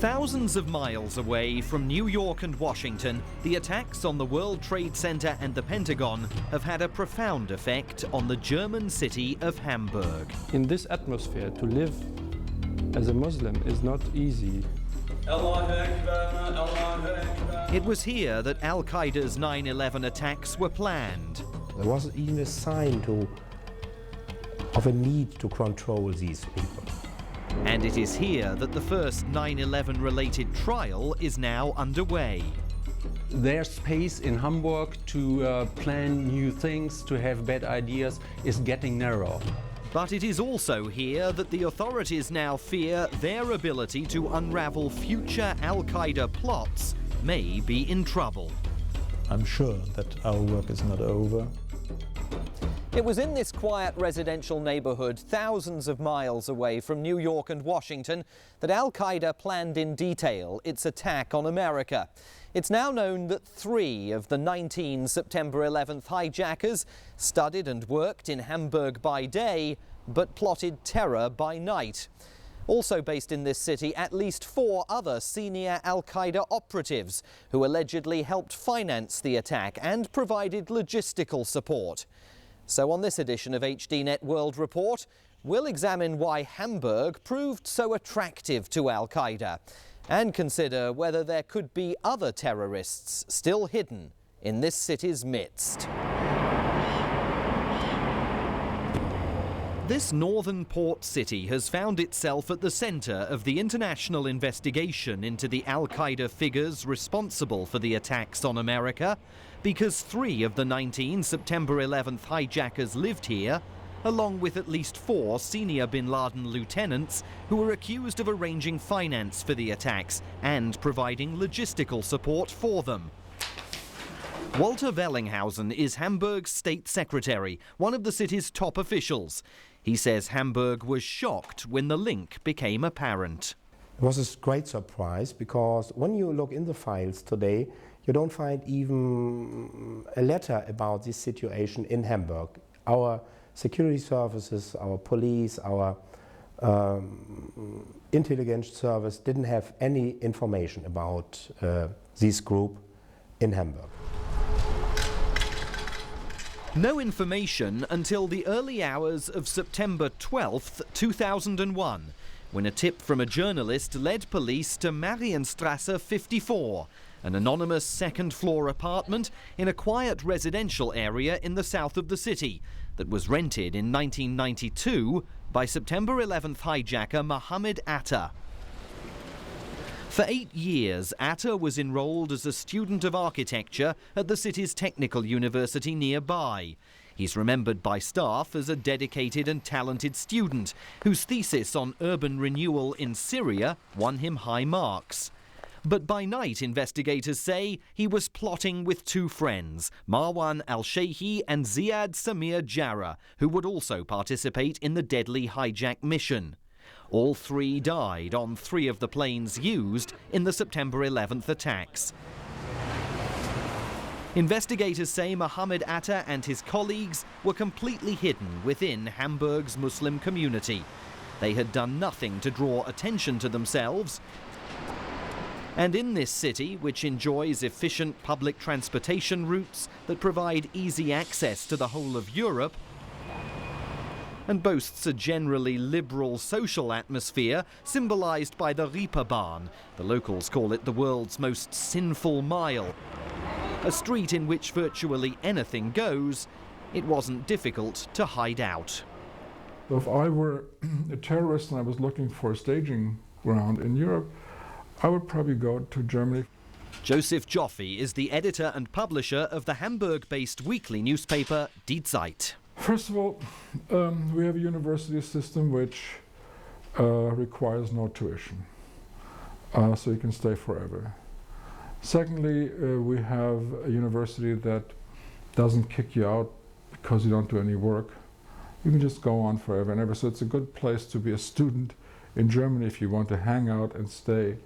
Thousands of miles away from New York and Washington, the attacks on the World Trade Center and the Pentagon have had a profound effect on the German city of Hamburg. In this atmosphere, to live as a Muslim is not easy. It was here that Al-Qaeda's 9/11 attacks were planned. There wasn't even a sign of a need to control these people. And it is here that the first 9/11 related trial is now underway. Their space in Hamburg to plan new things, to have bad ideas, is getting narrow. But it is also here that the authorities now fear their ability to unravel future Al-Qaeda plots may be in trouble. I'm sure that our work is not over. It was in this quiet residential neighborhood, thousands of miles away from New York and Washington, that Al-Qaeda planned in detail its attack on America. It's now known that 3 of the 19 September 11th hijackers studied and worked in Hamburg by day, but plotted terror by night. Also based in this city, at least 4 other senior Al-Qaeda operatives who allegedly helped finance the attack and provided logistical support. So on this edition of HDNet World Report, we'll examine why Hamburg proved so attractive to Al-Qaeda and consider whether there could be other terrorists still hidden in this city's midst. This northern port city has found itself at the center of the international investigation into the Al-Qaeda figures responsible for the attacks on America, because 3 of the 19 September 11th hijackers lived here, along with at least 4 senior bin Laden lieutenants who were accused of arranging finance for the attacks and providing logistical support for them. Walter Wellinghausen is Hamburg's state secretary, one of the city's top officials. He says Hamburg was shocked when the link became apparent. It was a great surprise because when you look in the files today, you don't find even a letter about this situation in Hamburg. Our security services, our police, our intelligence service didn't have any information about this group in Hamburg. No information until the early hours of September 12th, 2001, when a tip from a journalist led police to Marienstrasse 54, an anonymous second-floor apartment in a quiet residential area in the south of the city that was rented in 1992 by September 11th hijacker Mohammed Atta. For 8 years, Atta was enrolled as a student of architecture at the city's technical university nearby. He's remembered by staff as a dedicated and talented student whose thesis on urban renewal in Syria won him high marks. But by night, investigators say he was plotting with 2 friends, Marwan al-Sheikhi and Ziad Samir Jarrah, who would also participate in the deadly hijack mission. All 3 died on 3 of the planes used in the September 11th attacks. Investigators say Mohammed Atta and his colleagues were completely hidden within Hamburg's Muslim community. They had done nothing to draw attention to themselves. And in this city, which enjoys efficient public transportation routes that provide easy access to the whole of Europe, and boasts a generally liberal social atmosphere symbolized by the Reeperbahn. The locals call it the world's most sinful mile. A street in which virtually anything goes, it wasn't difficult to hide out. If I were a terrorist and I was looking for a staging ground in Europe, I would probably go to Germany. Joseph Joffe is the editor and publisher of the Hamburg-based weekly newspaper Die Zeit. First of all, we have a university system which requires no tuition, so you can stay forever. Secondly, we have a university that doesn't kick you out because you don't do any work. You can just go on forever and ever, so it's a good place to be a student in Germany if you want to hang out and stay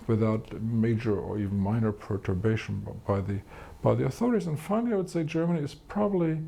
without major or even minor perturbation by the authorities. And finally, I would say Germany is probably,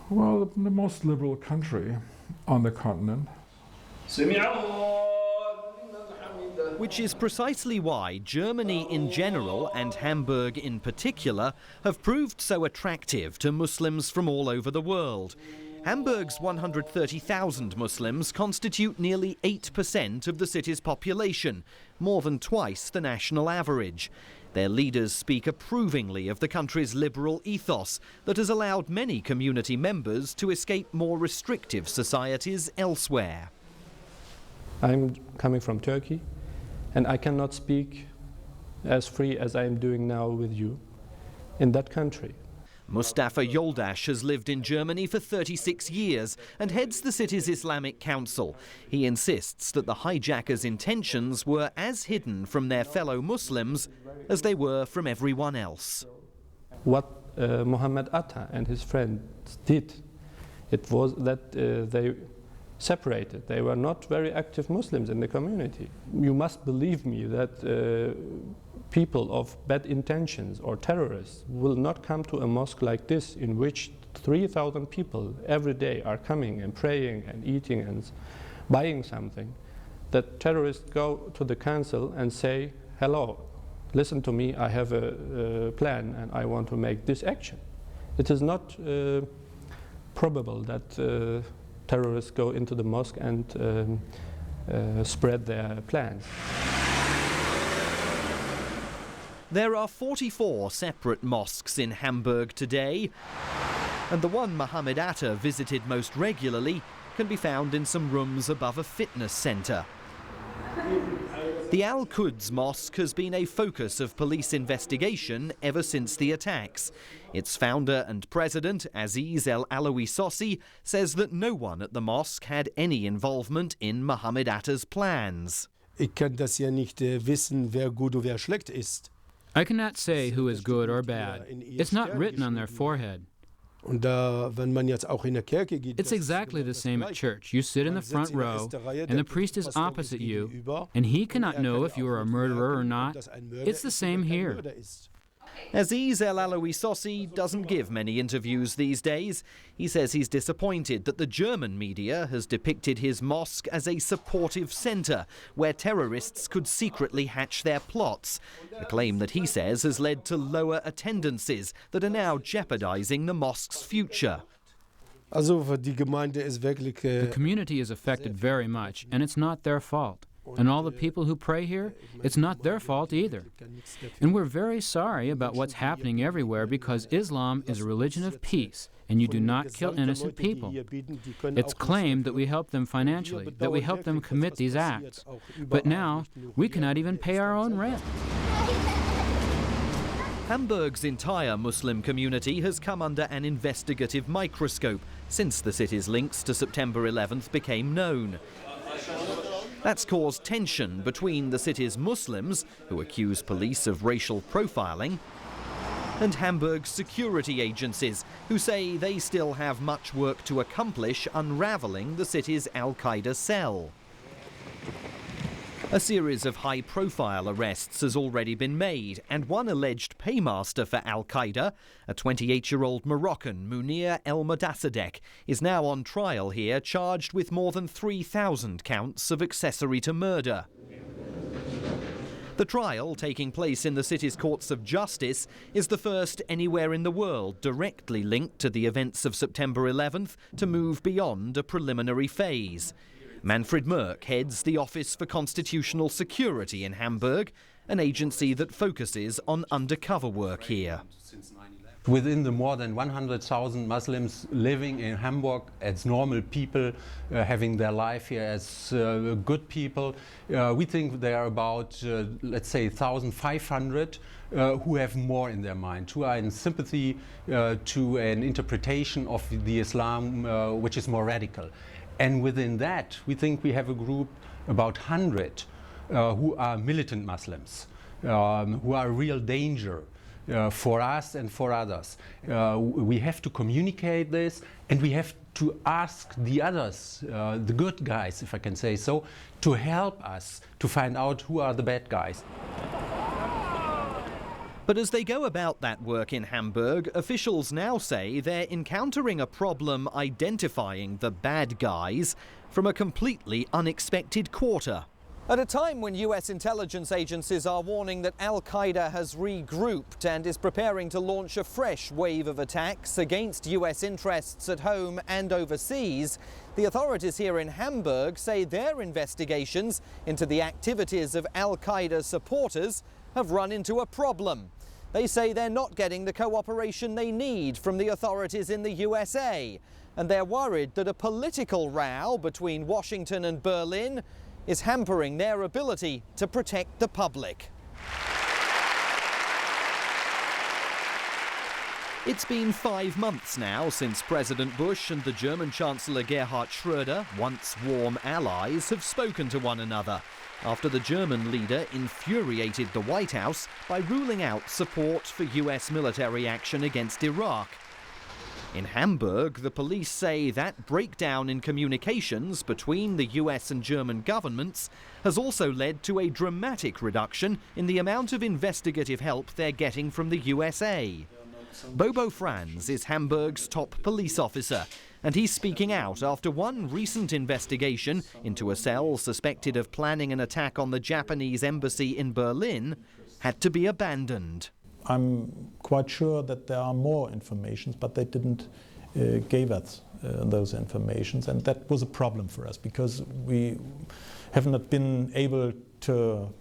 well, the most liberal country on the continent. Which is precisely why Germany in general and Hamburg in particular have proved so attractive to Muslims from all over the world. Hamburg's 130,000 Muslims constitute nearly 8% of the city's population, more than twice the national average. Their leaders speak approvingly of the country's liberal ethos that has allowed many community members to escape more restrictive societies elsewhere. I'm coming from Turkey, and I cannot speak as free as I am doing now with you in that country. Mustafa Yoldash has lived in Germany for 36 years and heads the city's Islamic Council. He insists that the hijackers' intentions were as hidden from their fellow Muslims as they were from everyone else. What Mohammed Atta and his friends did, it was that they separated. They were not very active Muslims in the community. You must believe me that people of bad intentions or terrorists will not come to a mosque like this, in which 3,000 people every day are coming and praying and eating and buying something, that terrorists go to the council and say, hello, listen to me, I have a plan and I want to make this action. It is not probable that terrorists go into the mosque and spread their plans. There are 44 separate mosques in Hamburg today, and the one Mohammed Atta visited most regularly can be found in some rooms above a fitness centre. The Al-Quds Mosque has been a focus of police investigation ever since the attacks. Its founder and president, Aziz El-Alawi Sossi, says that no one at the mosque had any involvement in Mohammed Atta's plans. Ich kann das ja nicht wissen, wer gut und wer schlecht ist. I cannot say who is good or bad. It's not written on their forehead. Wenn man jetzt auch in der Kirche geht, It's exactly the same at church. You sit in the front row, and the priest is opposite you, and he cannot know if you are a murderer or not. It's the same here. Aziz El-Alawi Sossi doesn't give many interviews these days. He says he's disappointed that the German media has depicted his mosque as a supportive centre where terrorists could secretly hatch their plots, a claim that he says has led to lower attendances that are now jeopardising the mosque's future. The community is affected very much, and it's not their fault. And all the people who pray here, it's not their fault either. And we're very sorry about what's happening everywhere, because Islam is a religion of peace, and you do not kill innocent people. It's claimed that we help them financially, that we help them commit these acts. But now, we cannot even pay our own rent. Hamburg's entire Muslim community has come under an investigative microscope since the city's links to September 11th became known. That's caused tension between the city's Muslims, who accuse police of racial profiling, and Hamburg's security agencies, who say they still have much work to accomplish unravelling the city's Al-Qaeda cell. A series of high-profile arrests has already been made, and one alleged paymaster for Al-Qaeda, a 28-year-old Moroccan, Munir El-Modassadek, is now on trial here, charged with more than 3,000 counts of accessory to murder. The trial, taking place in the city's courts of justice, is the first anywhere in the world directly linked to the events of September 11th to move beyond a preliminary phase. Manfred Merck heads the Office for Constitutional Security in Hamburg, an agency that focuses on undercover work here. Within the more than 100,000 Muslims living in Hamburg as normal people, having their life here as good people, we think there are about, let's say, 1,500 who have more in their mind, who are in sympathy to an interpretation of the Islam which is more radical. And within that, we think we have a group, about 100, who are militant Muslims, who are a real danger for us and for others. We have to communicate this, and we have to ask the others, the good guys, if I can say so, to help us to find out who are the bad guys. But as they go about that work in Hamburg, officials now say they're encountering a problem identifying the bad guys from a completely unexpected quarter. At a time when US intelligence agencies are warning that Al-Qaeda has regrouped and is preparing to launch a fresh wave of attacks against US interests at home and overseas, the authorities here in Hamburg say their investigations into the activities of Al-Qaeda supporters have run into a problem. They say they're not getting the cooperation they need from the authorities in the USA, and they're worried that a political row between Washington and Berlin is hampering their ability to protect the public. It's been 5 months now since President Bush and the German Chancellor Gerhard Schröder, once warm allies, have spoken to one another after the German leader infuriated the White House by ruling out support for US military action against Iraq. In Hamburg, the police say that breakdown in communications between the US and German governments has also led to a dramatic reduction in the amount of investigative help they're getting from the USA. Bobo Franz is Hamburg's top police officer, and he's speaking out after one recent investigation into a cell suspected of planning an attack on the Japanese embassy in Berlin had to be abandoned. I'm quite sure that there are more informations, but they didn't give us those informations, and that was a problem for us because we have not been able to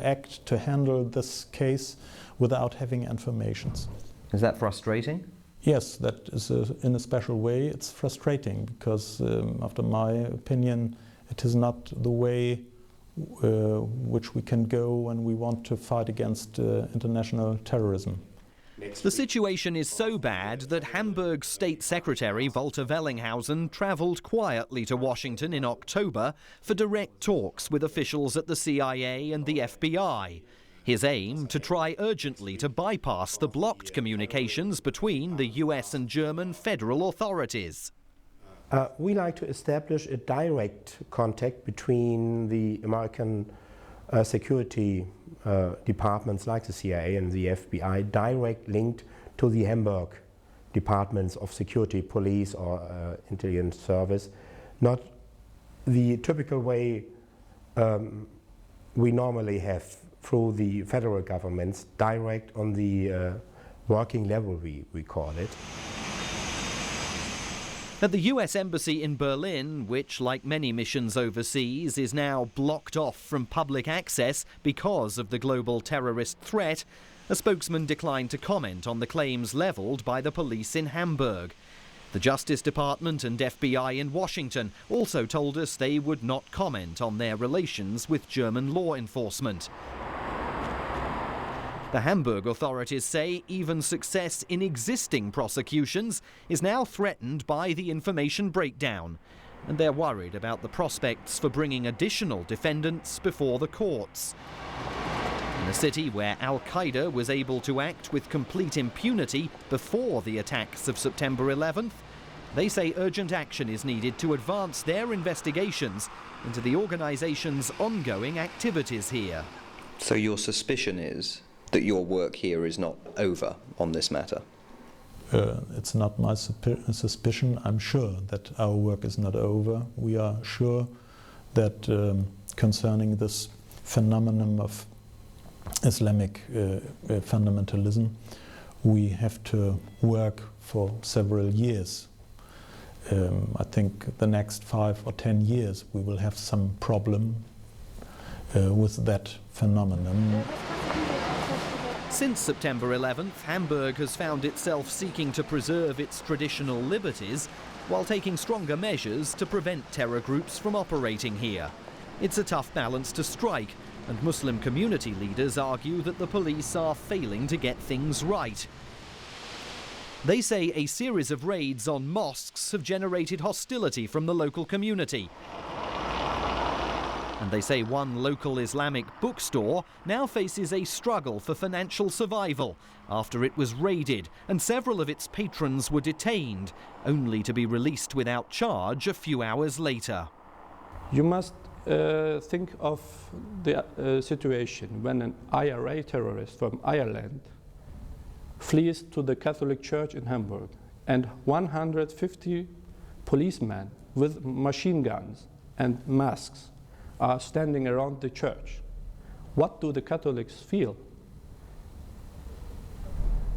act, to handle this case without having informations. Is that frustrating? Yes, that is in a special way. It's frustrating because, after my opinion, it is not the way which we can go when we want to fight against international terrorism. The situation is so bad that Hamburg's State Secretary Walter Wellinghausen travelled quietly to Washington in October for direct talks with officials at the CIA and the FBI. His aim to try urgently to bypass the blocked communications between the US and German federal authorities. We like to establish a direct contact between the American security departments like the CIA and the FBI, direct linked to the Hamburg departments of security, police or intelligence service, not the typical way we normally have through the federal governments, direct on the working level, we call it. At the US Embassy in Berlin, which, like many missions overseas, is now blocked off from public access because of the global terrorist threat, a spokesman declined to comment on the claims levelled by the police in Hamburg. The Justice Department and FBI in Washington also told us they would not comment on their relations with German law enforcement. The Hamburg authorities say even success in existing prosecutions is now threatened by the information breakdown, and they're worried about the prospects for bringing additional defendants before the courts. In a city where Al-Qaeda was able to act with complete impunity before the attacks of September 11th, they say urgent action is needed to advance their investigations into the organization's ongoing activities here. So your suspicion is that your work here is not over on this matter? It's not my suspicion. I'm sure that our work is not over. We are sure that concerning this phenomenon of Islamic fundamentalism, we have to work for several years. I think the next 5 or 10 years we will have some problem with that phenomenon. Since September 11th, Hamburg has found itself seeking to preserve its traditional liberties while taking stronger measures to prevent terror groups from operating here. It's a tough balance to strike, and Muslim community leaders argue that the police are failing to get things right. They say a series of raids on mosques have generated hostility from the local community. And they say one local Islamic bookstore now faces a struggle for financial survival after it was raided and several of its patrons were detained, only to be released without charge a few hours later. You must think of the situation when an IRA terrorist from Ireland flees to the Catholic Church in Hamburg and 150 policemen with machine guns and masks are standing around the church. What do the Catholics feel?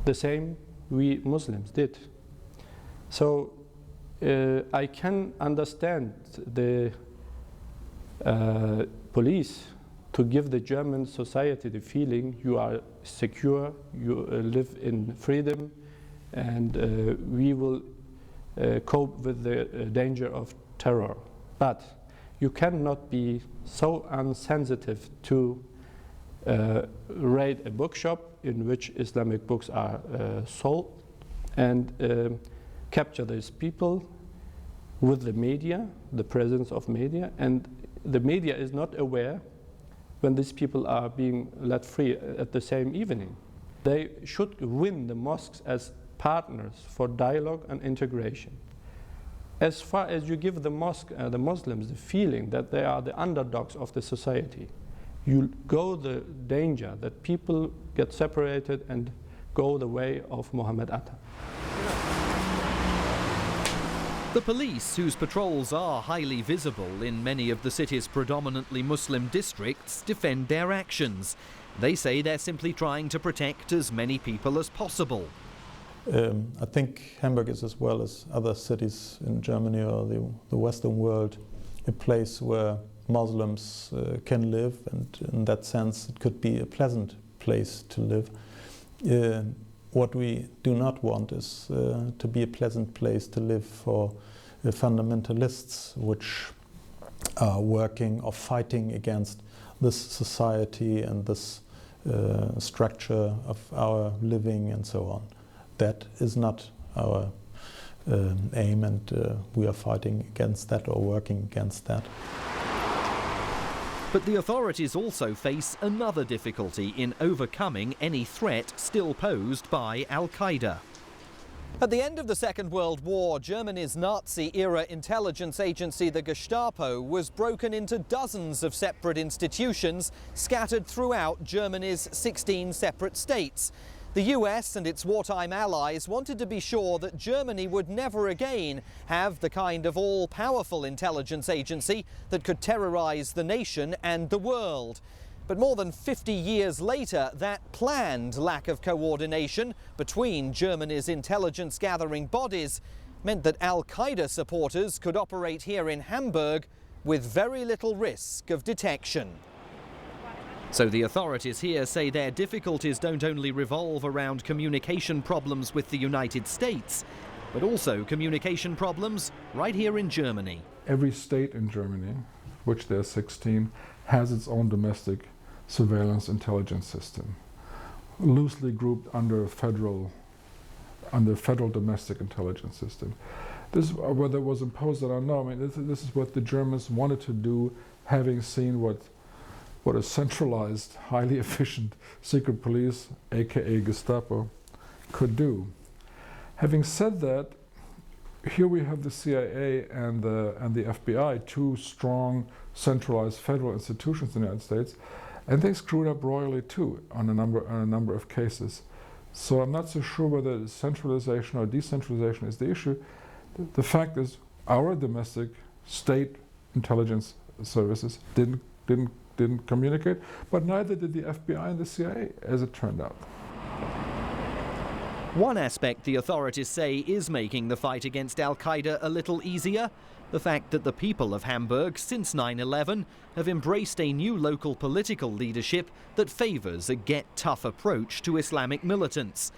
The same we Muslims did. So I can understand the police to give the German society the feeling you are secure, you live in freedom, and we will cope with the danger of terror. But you cannot be so insensitive to raid a bookshop in which Islamic books are sold and capture these people with the media, the presence of media, and the media is not aware when these people are being let free at the same evening. They should win the mosques as partners for dialogue and integration. As far as you give the mosque, the Muslims the feeling that they are the underdogs of the society, you go the danger that people get separated and go the way of Mohammed Atta. The police, whose patrols are highly visible in many of the city's predominantly Muslim districts, defend their actions. They say they're simply trying to protect as many people as possible. I think Hamburg is, as well as other cities in Germany or the Western world, a place where Muslims can live, and in that sense it could be a pleasant place to live. What we do not want is to be a pleasant place to live for fundamentalists which are working or fighting against this society and this structure of our living and so on. That is not our aim, and we are fighting against that or working against that. But the authorities also face another difficulty in overcoming any threat still posed by Al-Qaeda. At the end of the Second World War, Germany's Nazi-era intelligence agency, the Gestapo, was broken into dozens of separate institutions scattered throughout Germany's 16 separate states. The US and its wartime allies wanted to be sure that Germany would never again have the kind of all-powerful intelligence agency that could terrorize the nation and the world. But more than 50 years later, that planned lack of coordination between Germany's intelligence-gathering bodies meant that Al-Qaeda supporters could operate here in Hamburg with very little risk of detection. So the authorities here say their difficulties don't only revolve around communication problems with the United States, but also communication problems right here in Germany. Every state in Germany, which there are 16, has its own domestic surveillance intelligence system, loosely grouped under federal domestic intelligence system. This, whether it was imposed, I don't know. I mean, this is what the Germans wanted to do, having seen what a centralized, highly efficient secret police, aka Gestapo, could do. Having said that, here we have the CIA and the FBI, two strong, centralized federal institutions in the United States, and they screwed up royally too on a number of cases. So I'm not so sure whether centralization or decentralization is the issue. The fact is, our domestic state intelligence services didn't communicate, but neither did the FBI and the CIA, as it turned out. One aspect the authorities say is making the fight against Al-Qaeda a little easier: the fact that the people of Hamburg since 9/11 have embraced a new local political leadership that favours a get-tough approach to Islamic militants.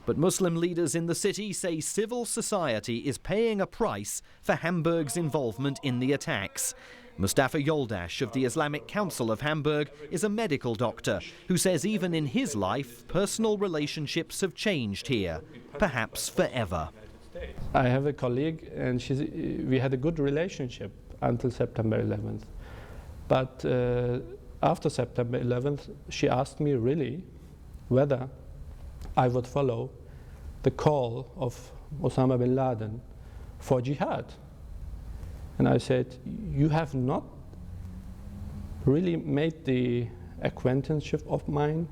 But Muslim leaders in the city say civil society is paying a price for Hamburg's involvement in the attacks. Mustafa Yoldash of the Islamic Council of Hamburg is a medical doctor who says even in his life, personal relationships have changed here, perhaps forever. I have a colleague, and we had a good relationship until September 11th. But after September 11th, she asked me really whether I would follow the call of Osama bin Laden for jihad. And I said, you have not really made the acquaintanceship of mine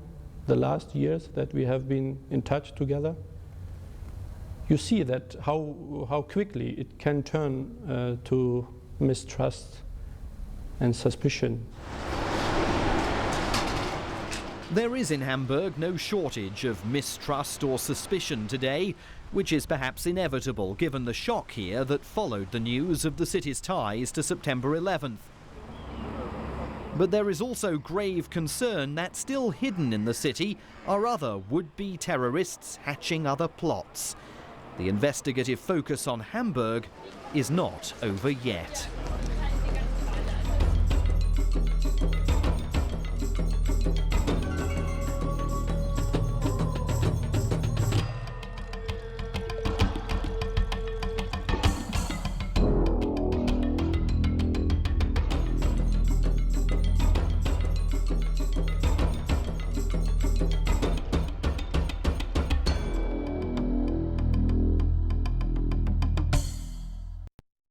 the last years that we have been in touch together. You see that how quickly it can turn to mistrust and suspicion. There is in Hamburg no shortage of mistrust or suspicion today, which is perhaps inevitable given the shock here that followed the news of the city's ties to September 11th. But there is also grave concern that still hidden in the city are other would-be terrorists hatching other plots. The investigative focus on Hamburg is not over yet.